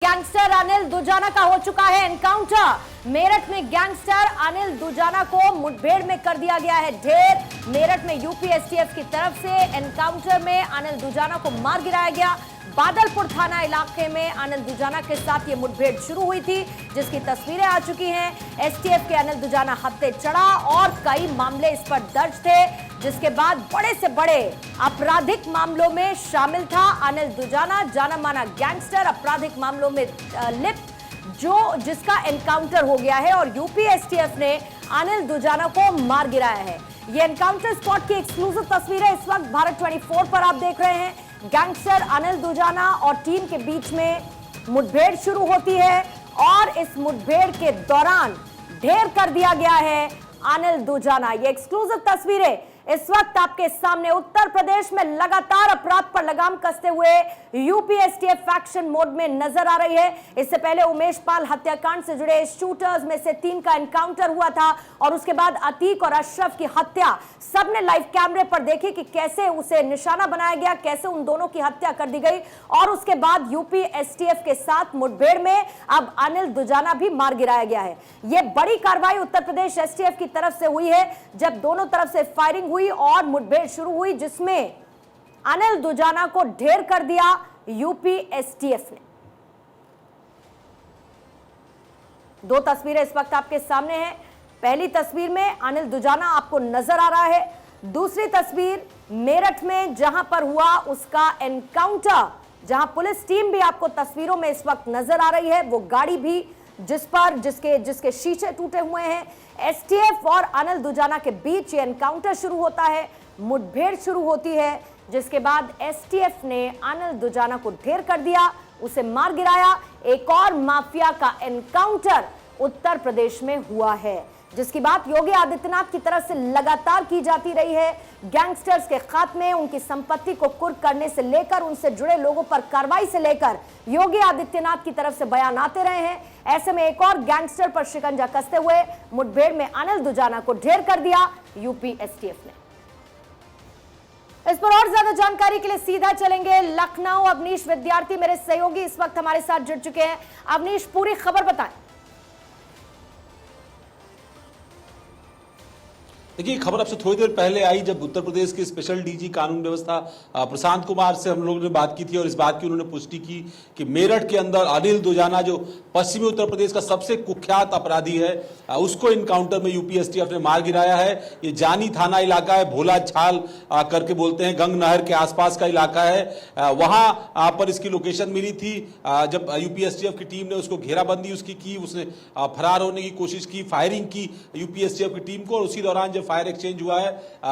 Gangster Anil Dujana का हो चुका है एनकाउंटर। मेरठ में गैंगस्टर अनिल दुजाना को मुठभेड़ में कर दिया गया है ढेर। मेरठ में यूपी एसटीएफ की तरफ से एनकाउंटर में अनिल दुजाना को मार गिराया गया। बादलपुर थाना इलाके में अनिल दुजाना के साथ ये मुठभेड़ शुरू हुई थी, जिसकी तस्वीरें आ चुकी हैं। एसटीएफ के अनिल दुजाना हत्थे चढ़ा और कई मामले इस पर दर्ज थे, जिसके बाद बड़े से बड़े आपराधिक मामलों में शामिल था अनिल दुजाना। जाना माना गैंगस्टर आपराधिक मामलों में लिप्त जिसका एनकाउंटर हो गया है और यूपी एसटीएफ ने अनिल दुजाना को मार गिराया है। ये एनकाउंटर स्पॉट की एक्सक्लूसिव तस्वीरें इस वक्त भारत 24 पर आप देख रहे हैं। गैंगस्टर अनिल दुजाना और टीम के बीच में मुठभेड़ शुरू होती है और इस मुठभेड़ के दौरान ढेर कर दिया गया है अनिल दुजाना। ये एक्सक्लूसिव तस्वीरें इस वक्त आपके सामने। उत्तर प्रदेश में लगातार अपराध पर लगाम कसते हुए यूपी एसटीएफ एक्शन मोड में नजर आ रही है। इससे पहले उमेश पाल हत्याकांड से जुड़े शूटर्स में से 3 का एनकाउंटर हुआ था और उसके बाद अतीक और अशरफ की हत्या सबने लाइव कैमरे पर देखी कि कैसे उसे निशाना बनाया गया, कैसे उन दोनों की हत्या कर दी गई। और उसके बाद यूपी एसटीएफ के साथ मुठभेड़ में अब अनिल दुजाना भी मार गिराया गया है। यह बड़ी कार्रवाई उत्तर प्रदेश एसटीएफ की तरफ से हुई है, जब दोनों तरफ से फायरिंग हुई और मुठभेड़ शुरू हुई, जिसमें अनिल दुजाना को ढेर कर दिया यूपी एसटीएफ ने। 2 तस्वीरें इस वक्त आपके सामने हैं। पहली तस्वीर में अनिल दुजाना आपको नजर आ रहा है, दूसरी तस्वीर मेरठ में जहां पर हुआ उसका एनकाउंटर, जहां पुलिस टीम भी आपको तस्वीरों में इस वक्त नजर आ रही है, वो गाड़ी भी जिसके शीशे टूटे हुए हैं। एसटीएफ और अनिल दुजाना के बीच ये एनकाउंटर शुरू होता है, मुठभेड़ शुरू होती है, जिसके बाद एसटीएफ ने अनिल दुजाना को ढेर कर दिया, उसे मार गिराया। एक और माफिया का एनकाउंटर उत्तर प्रदेश में हुआ है, जिसकी बात योगी आदित्यनाथ की तरफ से लगातार की जाती रही है। गैंगस्टर्स के खात्मे, उनकी संपत्ति को कुर्क करने से लेकर उनसे जुड़े लोगों पर कार्रवाई से लेकर योगी आदित्यनाथ की तरफ से बयान आते रहे हैं। ऐसे में एक और गैंगस्टर पर शिकंजा कसते हुए मुठभेड़ में अनिल दुजाना को ढेर कर दिया यूपी एसटीएफ ने। इस पर और ज्यादा जानकारी के लिए सीधा चलेंगे लखनऊ। अवनीश विद्यार्थी मेरे सहयोगी इस वक्त हमारे साथ जुड़ चुके हैं। अवनीश, पूरी खबर बताएं। देखिए, खबर आपसे थोड़ी देर पहले आई जब उत्तर प्रदेश के स्पेशल डीजी कानून व्यवस्था प्रशांत कुमार से हम लोगों ने बात की थी और इस बात की उन्होंने पुष्टि की कि मेरठ के अंदर अनिल दुजाना जो पश्चिमी उत्तर प्रदेश का सबसे कुख्यात अपराधी है, उसको इनकाउंटर में यूपी एसटीएफ ने मार गिराया है। ये जानी थाना इलाका है, भोला छाल करके बोलते हैं, गंग नहर के आसपास का इलाका है। वहां पर इसकी लोकेशन मिली थी। जब यूपी एसटीएफ की टीम ने उसको घेराबंदी उसकी की, उसने फरार होने की कोशिश की, फायरिंग की यूपी एसटीएफ की टीम को, और उसी दौरान जब फायर एक्सचेंज हुआ है,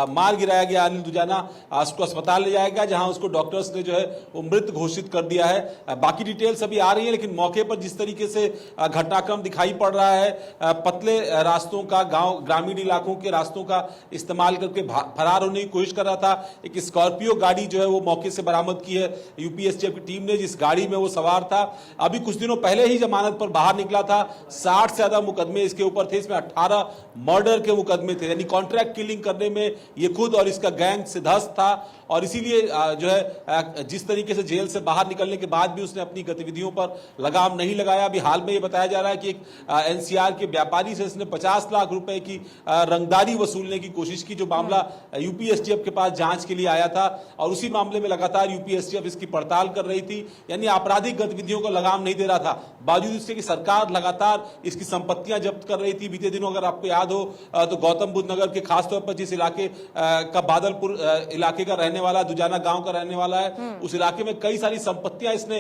मार गिराया गया अनिल दुजाना। उसको अस्पताल ले जाया गया, जहां उसको डॉक्टर्स ने जो है वो मृत घोषित कर दिया है। बाकी डिटेल्स अभी आ रही है, लेकिन मौके पर जिस तरीके से घटनाक्रम दिखाई पड़ रहा है, पतले रास्तों का, गांव ग्रामीण इलाकों के रास्तों का इस्तेमाल करके फरार होने की कोशिश कर रहा था। एक स्कॉर्पियो गाड़ी जो है वो मौके से बरामद की है यूपी एसटीएफ की टीम ने, जिस गाड़ी में वो सवार था। अभी कुछ दिनों पहले ही जमानत पर बाहर निकला था। 60 से ज्यादा मुकदमे इसके ऊपर थे, इसमें 18 मर्डर के मुकदमे थे, यानी कॉन्ट्रैक्ट किलिंग करने में ये खुद और इसका गैंग सिद्धस्त था। और इसीलिए जो है जिस तरीके से जेल से बाहर निकलने के बाद भी उसने अपनी गतिविधियों पर लगाम नहीं लगाया। अभी हाल में ये बताया जा रहा है कि एक एनसीआर के व्यापारी से इसने 50 लाख रुपए की रंगदारी वसूलने की कोशिश की, जो मामला यूपी एसटीएफ के पास जांच के लिए आया था, और उसी मामले में लगातार यूपी एसटीएफ इसकी पड़ताल कर रही थी, यानी आपराधिक गतिविधियों को लगाम नहीं दे रहा था। बावजूद इसके कि सरकार लगातार इसकी संपत्तियां जब्त कर रही थी। बीते दिनों अगर आपको याद हो तो गौतम बुद्ध नगर के खासतौर पर जिस इलाके का बादलपुर इलाके का रहने वाला, दुजाना गांव का रहने वाला है, उस इलाके में कई सारी संपत्तियां इसने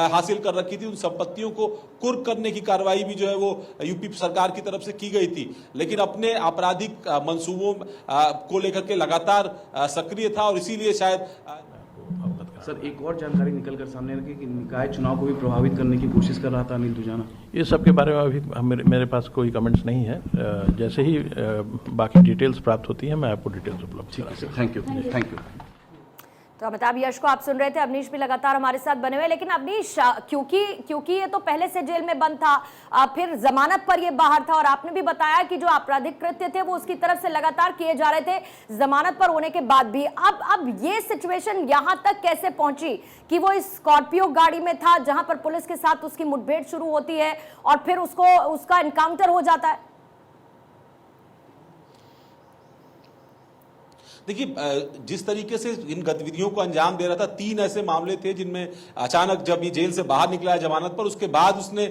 हासिल कर रखी थी। उन संपत्तियों को कुर्क करने की कार्रवाई भी जो है वो यूपी सरकार की तरफ से की गई थी, लेकिन अपने आपराधिक मंसूबों को लेकर के लगातार सक्रिय था, और इसीलिए शायद सर एक और जानकारी निकलकर सामने रखी कि निकाय चुनाव को भी प्रभावित करने की कोशिश कर रहा था अनिल दुजाना। ये सब के बारे में अभी मेरे पास कोई कमेंट्स नहीं है। जैसे ही बाकी डिटेल्स प्राप्त होती हैं मैं आपको डिटेल्स उपलब्ध कराऊंगा। Thank you. तो अमिताभ यश को आप सुन रहे थे। अवनीश भी लगातार हमारे साथ बने हुए, लेकिन अवनीश, क्योंकि ये तो पहले से जेल में बंद था, फिर जमानत पर ये बाहर था, और आपने भी बताया कि जो आपराधिक कृत्य थे वो उसकी तरफ से लगातार किए जा रहे थे जमानत पर होने के बाद भी। अब ये सिचुएशन यहां तक कैसे पहुंची कि वो इस स्कॉर्पियो गाड़ी में था जहां पर पुलिस के साथ उसकी मुठभेड़ शुरू होती है और फिर उसका एनकाउंटर हो जाता है? देखिए, जिस तरीके से इन गतिविधियों को अंजाम दे रहा था, 3 ऐसे मामले थे जिनमें अचानक जब ये जेल से बाहर निकला है जमानत पर, उसके बाद उसने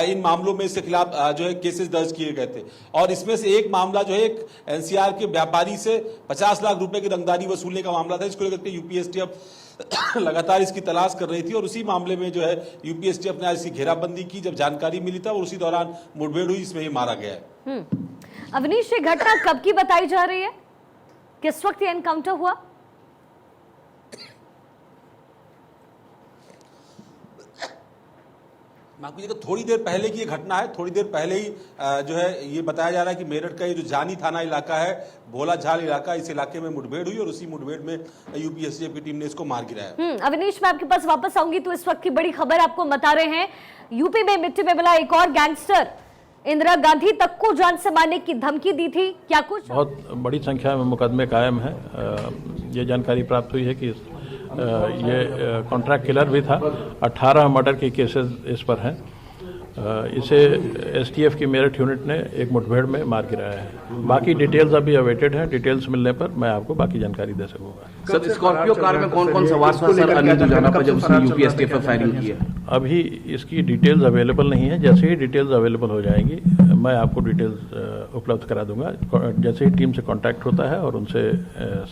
इन मामलों में इसके खिलाफ जो है केसेस दर्ज किए गए थे। और इसमें से एक मामला जो है एक एनसीआर के व्यापारी से 50 लाख रुपए की रंगदारी वसूलने का मामला था, जिसको लेकर यूपीएसटीएफ लगातार इसकी तलाश कर रही थी। और उसी मामले में जो है यूपीएसटीएफ ने आज इसकी घेराबंदी की जब जानकारी मिली था, और उसी दौरान मुठभेड़ हुई, इसमें ही मारा गया है। अवनीश, ये घटना कब की बताई जा रही है? किस वक्त ये एनकाउंटर हुआ? थोड़ी देर पहले की ये घटना है। थोड़ी देर पहले ही जो है ये बताया जा रहा है कि मेरठ का ये जो जानी थाना इलाका है, भोला झाल इलाका, इस इलाके में मुठभेड़ हुई और उसी मुठभेड़ में यूपीएसटीएफ की टीम ने इसको मार गिराया। अवनीश, मैं आपके पास वापस आऊंगी, तो इस वक्त की बड़ी खबर आपको बता रहे हैं। यूपी में मिट्टी में मिला एक और गैंगस्टर, इंदिरा गांधी तक को जान से मारने की धमकी दी थी, क्या कुछ? बहुत बड़ी संख्या में मुकदमे कायम है। ये जानकारी प्राप्त हुई है कि ये कॉन्ट्रैक्ट किलर भी था। 18 मर्डर के केसेस इस पर हैं। इसे एसटीएफ की मेरठ यूनिट ने एक मुठभेड़ में मार गिराया है। बाकी डिटेल्स अभी अवेटेड हैं। डिटेल्स मिलने पर मैं आपको बाकी जानकारी दे सकूंगा। सर, स्कॉर्पियो कार में कौन कौन सवार था सर अनिल दुजाना पर जब उसने यूपीएसटीएफ पर फायरिंग की है? अभी इसकी डिटेल्स अवेलेबल नहीं है। जैसे ही डिटेल्स अवेलेबल हो जाएंगी मैं आपको डिटेल्स उपलब्ध करा दूंगा। जैसे ही टीम से कांटेक्ट होता है और उनसे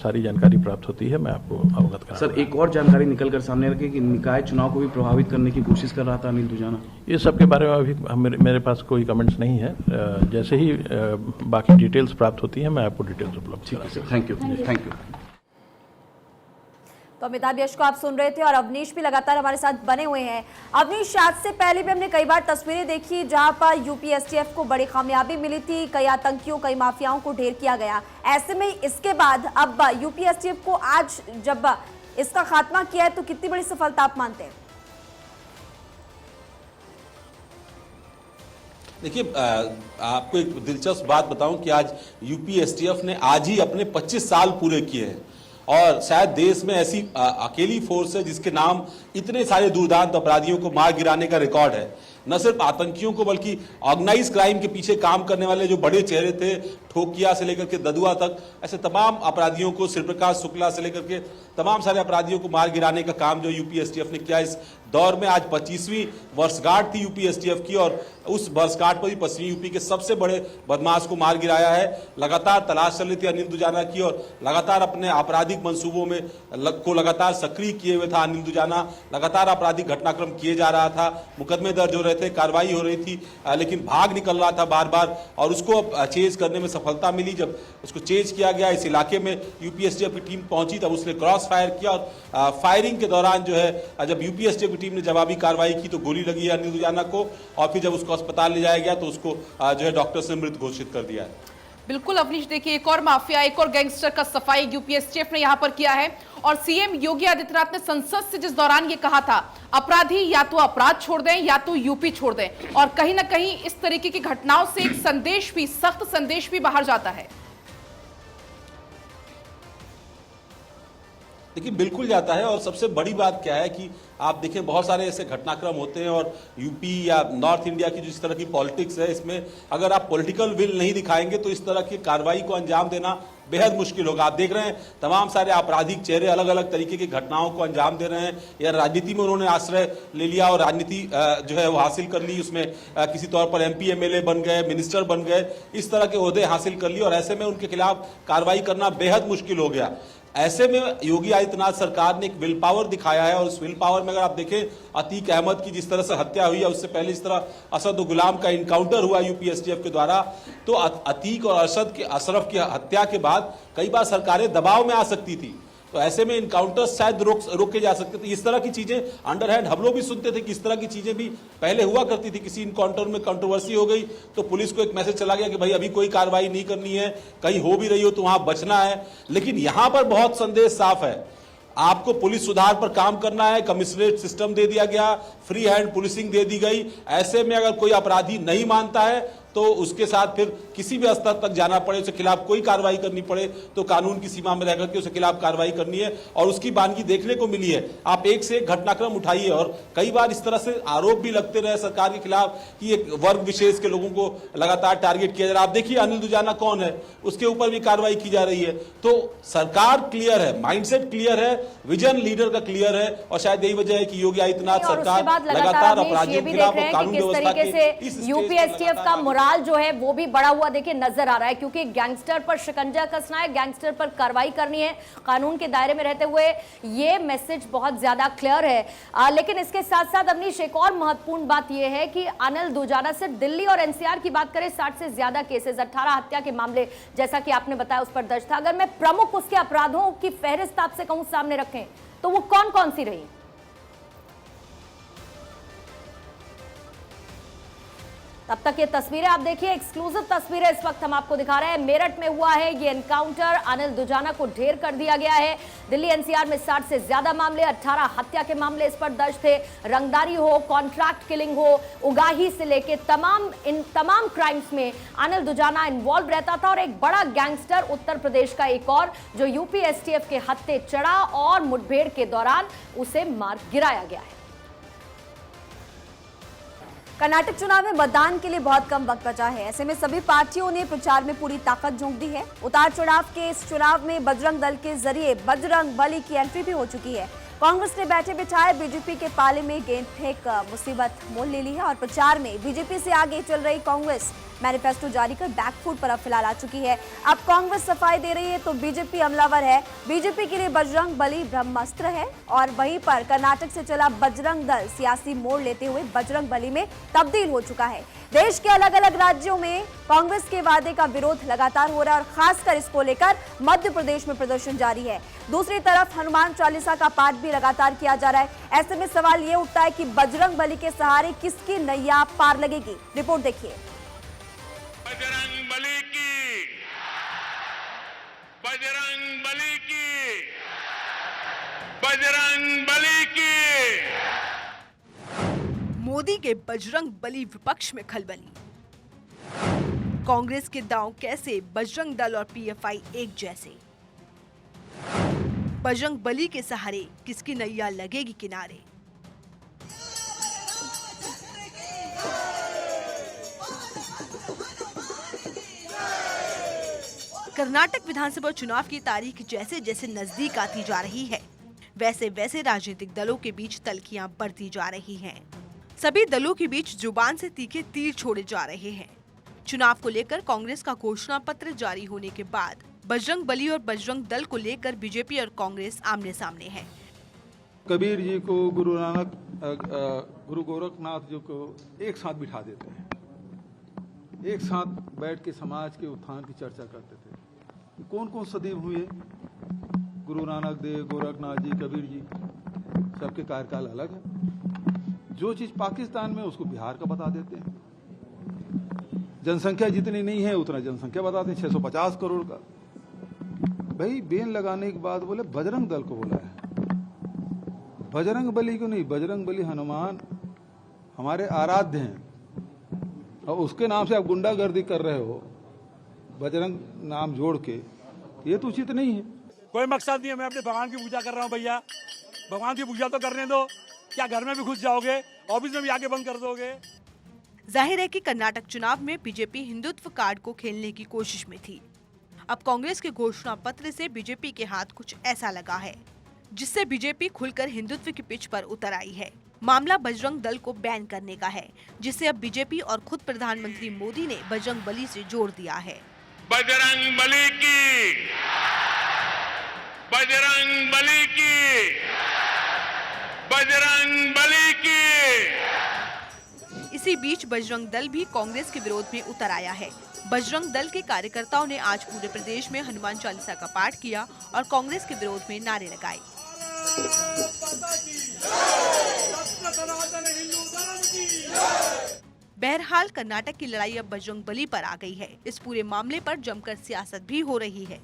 सारी जानकारी प्राप्त होती है, मैं आपको अवगत करा। सर, एक और जानकारी निकल कर सामने रखी कि निकाय चुनाव को भी प्रभावित करने की कोशिश कर रहा था अनिल दुजाना। इस सब के बारे में अभी मेरे पास कोई कमेंट्स नहीं है। जैसे ही बाकी डिटेल्स प्राप्त होती हैं मैं आपको डिटेल्स उपलब्ध करा दूंगा। Thank you. तो अमिताभ यश को आप सुन रहे थे, और अवनीश भी लगातार हमारे साथ बने हुए हैं। अवनीश, आज से पहले भी हमने कई बार तस्वीरें देखी जहां पर यूपीएसटीएफ को बड़ी कामयाबी मिली थी, कई आतंकियों, कई माफियाओं को ढेर किया गया। ऐसे में इसके बाद अब यूपीएसटीएफ को आज जब इसका खात्मा किया है, तो कितनी बड़ी सफलता आप मानते हैं? देखिए, आपको एक दिलचस्प बात बताऊं कि आज यूपीएसटीएफ ने आज ही अपने 25 साल पूरे किए हैं, और शायद देश में ऐसी अकेली फोर्स है जिसके नाम इतने सारे दुर्दांत अपराधियों को मार गिराने का रिकॉर्ड है। न सिर्फ आतंकियों को बल्कि ऑर्गेनाइज क्राइम के पीछे काम करने वाले जो बड़े चेहरे थे, ठोकिया से लेकर के ददुआ तक, ऐसे तमाम अपराधियों को, शिवप्रकाश शुक्ला से लेकर के तमाम सारे अपराधियों को मार गिराने का काम जो यूपीएसटीएफ ने किया इस दौर में। आज 25वीं वर्षगांठ थी यूपीएसटीएफ की, और उस वर्षगांठ पर भी पश्चिमी यूपी के सबसे बड़े बदमाश को मार गिराया है। लगातार तलाश चल रही थी अनिल दुजाना की, और लगातार अपने आपराधिक मंसूबों में को लगातार सक्रिय किए हुए था अनिल दुजाना। लगातार आपराधिक घटनाक्रम किए जा रहा था, मुकदमे दर्ज हो रहे थे, कार्रवाई हो रही थी, लेकिन भाग निकल रहा था बार बार, और उसको अब चेज करने में सफलता मिली। जब उसको चेज किया गया, इस इलाके में यूपीएसटीएफ की टीम पहुंची, तब उसने क्रॉस फायर किया, और फायरिंग के दौरान जो है जब यूपीएसटीएफ की टीम ने जवाबी कार्रवाई की तो गोली लगी है अनिल दुजाना को, और फिर जब उसको अस्पताल ले जाया गया तो उसको जो है डॉक्टर से मृत घोषित कर दिया है। बिल्कुल अवनीश, देखिए एक और माफिया, एक और गैंगस्टर का सफाई यूपीएसटीएफ ने यहां पर किया है। और सीएम योगी आदित्यनाथ ने संसद से जिस दौरान ये कहा था, अपराधी या तो अपराध छोड़ दें या तो यूपी छोड़ दें, और कहीं ना कहीं इस तरीके की घटनाओं से एक संदेश भी, सख्त संदेश भी बाहर जाता है। देखिए, बिल्कुल जाता है। और सबसे बड़ी बात क्या है कि आप देखें, बहुत सारे ऐसे घटनाक्रम होते हैं, और यूपी या नॉर्थ इंडिया की जिस तरह की पॉलिटिक्स है, इसमें अगर आप पॉलिटिकल विल नहीं दिखाएंगे तो इस तरह की कार्रवाई को अंजाम देना बेहद मुश्किल होगा। आप देख रहे हैं तमाम सारे आपराधिक चेहरे अलग अलग तरीके की घटनाओं को अंजाम दे रहे हैं, या राजनीति में उन्होंने आश्रय ले लिया और राजनीति जो है वो हासिल कर ली, उसमें किसी तौर पर एमपी एमएलए बन गए, मिनिस्टर बन गए, इस तरह के ओहदे हासिल कर लिए, और ऐसे में उनके खिलाफ कार्रवाई करना बेहद मुश्किल हो गया। ऐसे में योगी आदित्यनाथ सरकार ने एक विल पावर दिखाया है, और उस विल पावर में अगर आप देखें अतीक अहमद की जिस तरह से हत्या हुई है, उससे पहले इस तरह असद गुलाम का इनकाउंटर हुआ यूपीएसटीएफ के द्वारा, तो अतीक और अशरफ की हत्या के बाद कई बार सरकारें दबाव में आ सकती थी, तो ऐसे में इनकाउंटर शायद रोके जा सकते थे। इस तरह की चीजें अंडरहैंड हम लोग भी सुनते थे कि इस तरह की चीजें भी पहले हुआ करती थी। किसी इनकाउंटर में कंट्रोवर्सी हो गई तो पुलिस को एक मैसेज चला गया कि भाई अभी कोई कार्रवाई नहीं करनी है, कहीं हो भी रही हो तो वहां बचना है। लेकिन यहां पर बहुत संदेश साफ है, आपको पुलिस सुधार पर काम करना है, कमिश्नरेट सिस्टम दे दिया गया, फ्री हैंड पुलिसिंग दे दी गई। ऐसे में अगर कोई अपराधी नहीं मानता है तो उसके साथ फिर किसी भी स्तर तक जाना पड़े, उसके खिलाफ कोई कार्रवाई करनी पड़े तो कानून की सीमा में रहकर के उसके खिलाफ कार्रवाई करनी है। और उसकी बानगी देखने को मिली है। आप एक से एक घटनाक्रम उठाइए और कई बार इस तरह से आरोप भी लगते रहे सरकार के खिलाफ कि एक वर्ग विशेष के लोगों को लगातार टारगेट किया जा रहा है। आप देखिए अनिल दुजाना कौन है, उसके ऊपर भी कार्रवाई की जा रही है। तो सरकार क्लियर है, माइंडसेट क्लियर है, विजन लीडर का क्लियर है और शायद यही वजह है कि योगी आदित्यनाथ सरकार लगातार अपराधियों के खिलाफ कानून व्यवस्था के यूपीएसटीएफ का मोराल जो है वो भी बढ़ा हुआ देखिए नजर आ रहा है, क्योंकि गैंगस्टर पर शिकंजा कसना है, गैंगस्टर पर कार्रवाई करनी है कानून के दायरे में रहते हुए। ये मैसेज बहुत ज्यादा क्लियर है। लेकिन इसके साथ साथ अवनीश, एक और महत्वपूर्ण बात यह है कि अनिल दुजाना सिर्फ दिल्ली और एनसीआर की बात करें, 60 से ज्यादा केसेस, 18 हत्या के मामले जैसा कि आपने बताया उस पर दर्ज था। अगर मैं प्रमुख उसके अपराधों की फहरिस्त आपसे कहूं सामने रखें तो वो कौन कौन सी रही? तब तक ये तस्वीरें आप देखिए, एक्सक्लूसिव तस्वीरें इस वक्त हम आपको दिखा रहे हैं। मेरठ में हुआ है ये एनकाउंटर, अनिल दुजाना को ढेर कर दिया गया है। दिल्ली एनसीआर में 60 से ज्यादा मामले, 18 हत्या के मामले इस पर दर्ज थे। रंगदारी हो, कॉन्ट्रैक्ट किलिंग हो, उगाही से लेके इन तमाम क्राइम्स में अनिल दुजाना इन्वॉल्व रहता था। और एक बड़ा गैंगस्टर उत्तर प्रदेश का एक और जो यूपी एसटीएफ के हत्थे चढ़ा और मुठभेड़ के दौरान उसे मार गिराया गया है। कर्नाटक चुनाव में मतदान के लिए बहुत कम वक्त बचा है। ऐसे में सभी पार्टियों ने प्रचार में पूरी ताकत झोंक दी है। उतार चढ़ाव के इस चुनाव में बजरंग दल के जरिए बजरंग बली की एंट्री भी हो चुकी है। कांग्रेस ने बैठे बिठाए बीजेपी के पाले में गेंद फेंक मुसीबत मोल ले ली है और प्रचार में बीजेपी से आगे चल रही कांग्रेस मैनिफेस्टो जारी कर बैकफुट पर अब फिलहाल आ चुकी है। अब कांग्रेस सफाई दे रही है तो बीजेपी हमलावर है। बीजेपी के लिए बजरंग बली ब्रह्मास्त्र है और वहीं पर कर्नाटक से चला बजरंग दल सियासी मोड़ लेते हुए बजरंग बली में तब्दील हो चुका है। देश के अलग अलग राज्यों में कांग्रेस के वादे का विरोध लगातार हो रहा है और खासकर इसको लेकर मध्य प्रदेश में प्रदर्शन जारी है। दूसरी तरफ हनुमान चालीसा का पाठ भी लगातार किया जा रहा है। ऐसे में सवाल ये उठता है कि बजरंग बली के सहारे किसकी नैया पार लगेगी। रिपोर्ट देखिए। बजरंग बली की, बजरंग बली की, बजरंग बली की। मोदी के बजरंग बली विपक्ष में खलबली। कांग्रेस के दांव कैसे, बजरंग दल और पीएफआई एक जैसे। बजरंग बली के सहारे किसकी नैया लगेगी किनारे। कर्नाटक विधानसभा चुनाव की तारीख जैसे जैसे नजदीक आती जा रही है, वैसे वैसे राजनीतिक दलों के बीच तल्खियां बढ़ती जा रही हैं। सभी दलों के बीच जुबान से तीखे तीर छोड़े जा रहे हैं। चुनाव को लेकर कांग्रेस का घोषणा पत्र जारी होने के बाद बजरंग बली और बजरंग दल को लेकर बीजेपी और कांग्रेस आमने सामने है। कबीर जी को, गुरु नानक, गुरु गोरखनाथ जी को एक साथ बिठा देते हैं, एक साथ बैठ के समाज के उत्थान की चर्चा करते थे। कौन कौन सदैव हुए, गुरु नानक देव, गोरखनाथ जी, कबीर जी, सबके कार्यकाल अलग है। जो चीज पाकिस्तान में उसको बिहार का बता देते हैं। जनसंख्या जितनी नहीं है उतना जनसंख्या बताते हैं, 650 करोड़ का। भाई बेन लगाने के बाद बोले बजरंग दल को बोला है, बजरंग बली को नहीं। बजरंग बली हनुमान हमारे आराध्य हैं और उसके नाम से आप गुंडागर्दी कर रहे हो, बजरंग नाम जोड़ के, ये तो उचित नहीं है। कोई मकसद नहीं है, मैं अपने भगवान की पूजा कर रहा हूँ भैया। भगवान की पूजा तो करने दो, क्या घर में भी घुस जाओगे, ऑफिस में भी आके बंद कर दोगे। जाहिर है कि कर्नाटक चुनाव में बीजेपी हिंदुत्व कार्ड को खेलने की कोशिश में थी। अब कांग्रेस के घोषणा पत्र से बीजेपी के हाथ कुछ ऐसा लगा है जिससे बीजेपी खुलकर हिंदुत्व की पिच पर उतर आई है। मामला बजरंग दल को बैन करने का है, जिसे अब बीजेपी और खुद प्रधानमंत्री मोदी ने बजरंग बली से जोड़ दिया है। बजरंग बली की, बजरंग बली की, बजरंग बली की। इसी बीच बजरंग दल भी कांग्रेस के विरोध में उतर आया है। बजरंग दल के कार्यकर्ताओं ने आज पूरे प्रदेश में हनुमान चालीसा का पाठ किया और कांग्रेस के विरोध में नारे लगाए। बहरहाल कर्नाटक की लड़ाई अब बजरंग बली पर आ गई है। इस पूरे मामले पर जमकर सियासत भी हो रही है।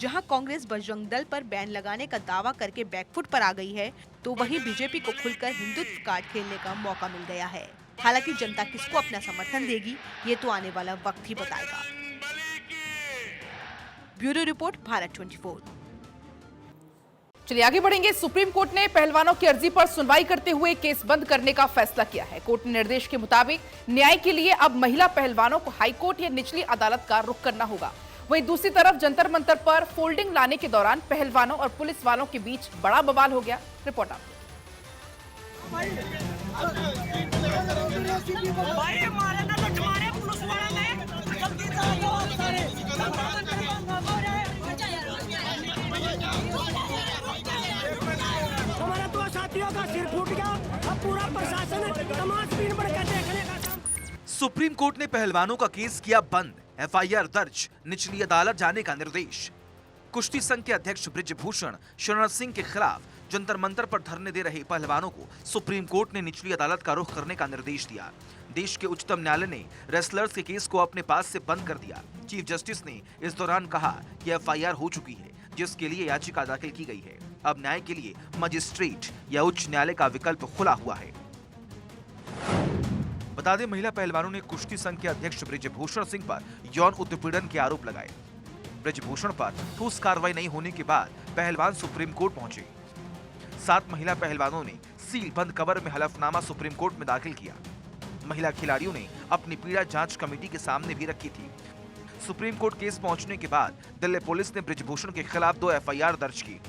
जहां कांग्रेस बजरंग दल पर बैन लगाने का दावा करके बैकफुट पर आ गई है, तो वहीं बीजेपी को खुलकर हिंदुत्व कार्ड खेलने का मौका मिल गया है। हालांकि जनता किसको अपना समर्थन देगी, ये तो आने वाला वक्त ही बताएगा। Bureau report, Bharat 24। चलिए आगे बढ़ेंगे। सुप्रीम कोर्ट ने पहलवानों की अर्जी पर सुनवाई करते हुए केस बंद करने का फैसला किया है। कोर्ट ने निर्देश के मुताबिक न्याय के लिए अब महिला पहलवानों को हाईकोर्ट या निचली अदालत का रुख करना होगा। वहीं दूसरी तरफ जंतर मंतर पर फोल्डिंग लाने के दौरान पहलवानों और पुलिस वालों के बीच बड़ा बवाल हो गया। रिपोर्ट आपको। हमारा दो साथियों का सिर फूट गया, अब पूरा प्रशासन तमाशबीन बनकर देखने का। सुप्रीम कोर्ट ने पहलवानों का केस किया बंद, एफआईआर दर्ज, निचली अदालत जाने का निर्देश। कुश्ती संघ के अध्यक्ष बृजभूषण शरण सिंह के खिलाफ जंतर मंतर पर धरने दे रहे पहलवानों को सुप्रीम कोर्ट ने निचली अदालत का रुख करने का निर्देश दिया। देश के उच्चतम न्यायालय ने रेसलर्स के केस को अपने पास से बंद कर दिया। चीफ जस्टिस ने इस दौरान कहा कि एफआईआर हो चुकी है, जिसके लिए याचिका दाखिल की गई है। अब न्याय के लिए मजिस्ट्रेट या उच्च न्यायालय का विकल्प खुला हुआ है। बता दें, महिला पहलवानों ने कुश्ती संघ के अध्यक्ष बृजभूषण सिंह पर यौन उत्पीड़न के आरोप लगाए। बृजभूषण पर ठोस कार्रवाई नहीं होने के बाद पहलवान सुप्रीम कोर्ट पहुंचे। 7 महिला पहलवानों ने सील बंद कवर में हलफनामा सुप्रीम कोर्ट में दाखिल किया। महिला खिलाड़ियों ने अपनी पीड़ा जांच कमेटी के सामने भी रखी थी। सुप्रीम कोर्ट केस पहुंचने के बाद दिल्ली पुलिस ने बृजभूषण के खिलाफ 2 एफआईआर दर्ज की।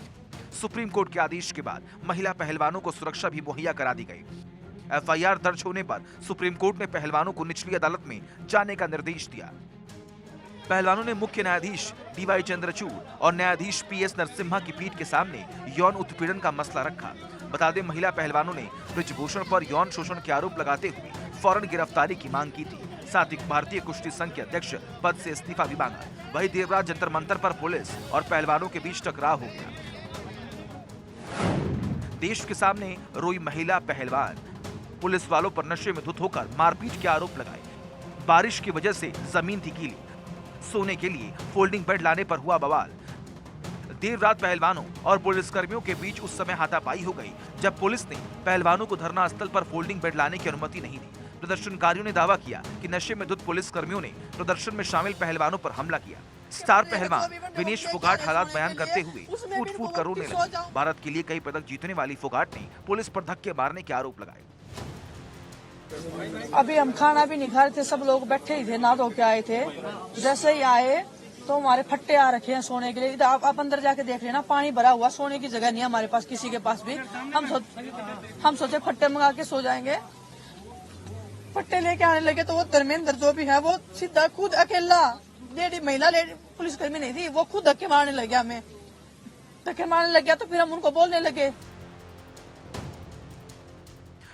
सुप्रीम कोर्ट के आदेश के बाद महिला पहलवानों को सुरक्षा भी मुहैया करा दी गई। एफआईआर दर्ज होने पर सुप्रीम कोर्ट ने पहलवानों को निचली अदालत में जाने का निर्देश दिया। पहलवानों ने मुख्य न्यायाधीश डीवाई चंद्रचूड़ और न्यायाधीश पीएस नरसिम्हा की पीठ के सामने यौन उत्पीड़न का मसला रखा। बता दें, महिला पहलवानों ने बृजभूषण पर यौन शोषण के आरोप लगाते हुए फौरन गिरफ्तारी की मांग की थी। साथ ही भारतीय कुश्ती संघ के अध्यक्ष पद से इस्तीफा भी मांगा। वहीं देर रात जंतर मंतर पर पुलिस और पहलवानों के बीच टकराव हो गया। देश के सामने रोई महिला पहलवान, पुलिस वालों पर नशे में धुत होकर मारपीट के आरोप लगाए। बारिश की वजह से जमीन थी गीली, सोने के लिए फोल्डिंग बेड लाने पर हुआ बवाल। देर रात पहलवानों और पुलिसकर्मियों के बीच उस समय हाथापाई हो गई जब पुलिस ने पहलवानों को धरना स्थल पर फोल्डिंग बेड लाने की अनुमति नहीं दी। प्रदर्शनकारियों ने दावा किया कि नशे में धुत पुलिसकर्मियों ने प्रदर्शन में शामिल पहलवानों पर हमला किया। स्टार पहलवान विनेश फोगाट हालात बयान करते हुए फूट फूट कर रोने लगे। भारत के लिए कई पदक जीतने वाली फोगाट ने पुलिस पर धक्के मारने के आरोप लगाए। अभी हम खाना भी नहीं खा रहे थे, सब लोग बैठे ही थे, ना धो के आए थे। जैसे ही आए तो हमारे फट्टे आ रखे हैं सोने के लिए। आप अंदर जाके देख लेना, पानी भरा हुआ, सोने की जगह नहीं है हमारे पास, किसी के पास भी। हम सोचे फट्टे मंगा के सो जाएंगे। फट्टे लेके आने लगे तो वो धर्मेंद्र जो भी है वो सीधा खुद अकेला, महिला पुलिसकर्मी नहीं थी, वो खुद धक्के मारने लग गया। हमें धक्के मारने लग गया तो फिर हम उनको बोलने लगे।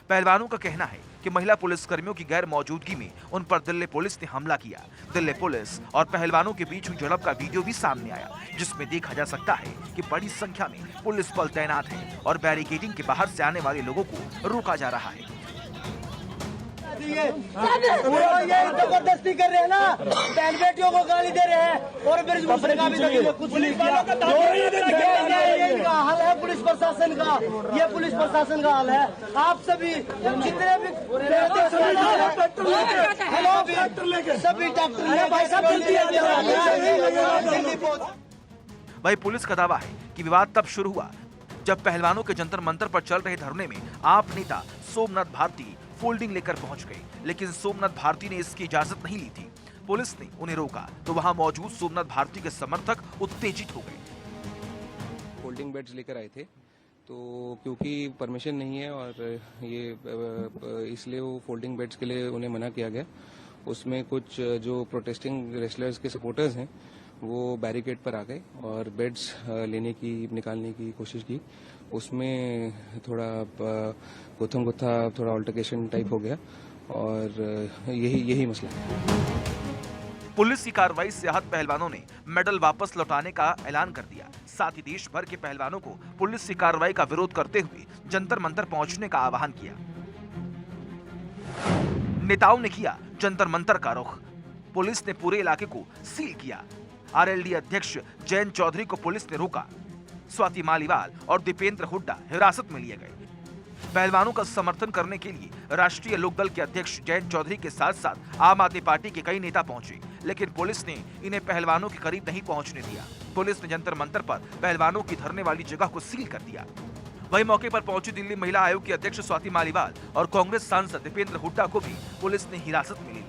पहलवानों का कहना है कि महिला पुलिसकर्मियों की गैर मौजूदगी में उन पर दिल्ली पुलिस ने हमला किया। दिल्ली पुलिस और पहलवानों के बीच हुई झड़प का वीडियो भी सामने आया, जिसमें देखा जा सकता है कि बड़ी संख्या में पुलिस बल तैनात है और बैरिकेडिंग के बाहर से आने वाले लोगों को रोका जा रहा है। ये जबरदस्ती कर रहे हैं ना, बहन बेटियों को गाली दे रहे हैं और बृजभूषण का भी कुछ नहीं किया। ये इनका हाल है पुलिस प्रशासन का, ये पुलिस प्रशासन का हाल है। आप सभी जितने भी सभी डॉक्टर भाई साहब वही पुलिस का दावा है कि विवाद तब शुरू हुआ जब पहलवानों के जंतर मंतर पर चल रहे धरने में आप नेता सोमनाथ भारती फोल्डिंग लेकर पहुंच गए, लेकिन सोमनाथ भारती ने इसकी इजाजत नहीं ली थी। पुलिस ने उन्हें रोका तो वहां मौजूद सोमनाथ भारती के समर्थक उत्तेजित हो गए। फोल्डिंग बेड्स लेकर आए थे, तो क्योंकि परमिशन नहीं है और ये इसलिए वो फोल्डिंग बेड्स के लिए उन्हें मना किया गया। उसमें कुछ जो प्रोटेस्टिंग रेसलर्स के सपोर्टर्स हैं वो बैरिकेड पर आ गए और बेड्स निकालने की कोशिश की। उसमें थोड़ा गुत्थम गुत्था, थोड़ा अल्टरकेशन टाइप हो गया और यही मसला है। पुलिस की कार्रवाई से आहत पहलवानों ने मेडल वापस लौटाने का ऐलान कर दिया। साथ ही देश भर के पहलवानों को पुलिस की कार्रवाई का विरोध करते हुए जंतर मंतर पहुंचने का आह्वान किया। नेताओं ने किया जंतर मंतर का रुख। पुलिस ने पूरे इलाके को सील किया। आरएलडी अध्यक्ष जयंत चौधरी को पुलिस ने रोका। स्वाति मालीवाल और दीपेंद्र हुड्डा हिरासत में लिए गए। पहलवानों का समर्थन करने के लिए राष्ट्रीय लोकदल के अध्यक्ष जयंत चौधरी के साथ साथ आम आदमी पार्टी के कई नेता पहुंचे, लेकिन पुलिस ने इन्हें पहलवानों के करीब नहीं पहुंचने दिया। पुलिस ने जंतर मंतर पर पहलवानों की धरने वाली जगह को सील कर दिया। वहीं मौके पर पहुंची दिल्ली महिला आयोग की अध्यक्ष स्वाति मालीवाल और कांग्रेस सांसद दीपेंद्र हुड्डा को भी पुलिस ने हिरासत में ले लिया।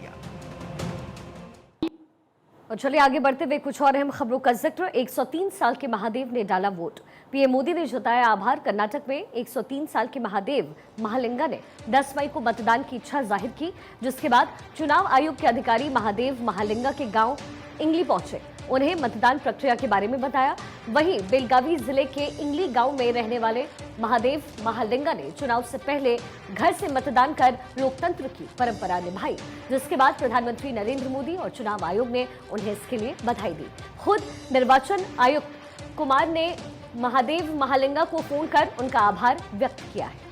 और चलिए आगे बढ़ते हुए कुछ और अहम खबरों का जिक्र। 103 साल के महादेव ने डाला वोट, पीएम मोदी ने जताया आभार। कर्नाटक में 103 साल के महादेव महालिंगा ने 10 मई को मतदान की इच्छा जाहिर की, जिसके बाद चुनाव आयोग के अधिकारी महादेव महालिंगा के गांव इंगली पहुंचे, उन्हें मतदान प्रक्रिया के बारे में बताया। वहीं बेलगावी जिले के इंगली गांव में रहने वाले महादेव महालिंगा ने चुनाव से पहले घर से मतदान कर लोकतंत्र की परंपरा निभाई, जिसके बाद प्रधानमंत्री नरेंद्र मोदी और चुनाव आयोग ने उन्हें इसके लिए बधाई दी। खुद निर्वाचन आयुक्त कुमार ने महादेव महालिंगा को फोन कर उनका आभार व्यक्त किया है।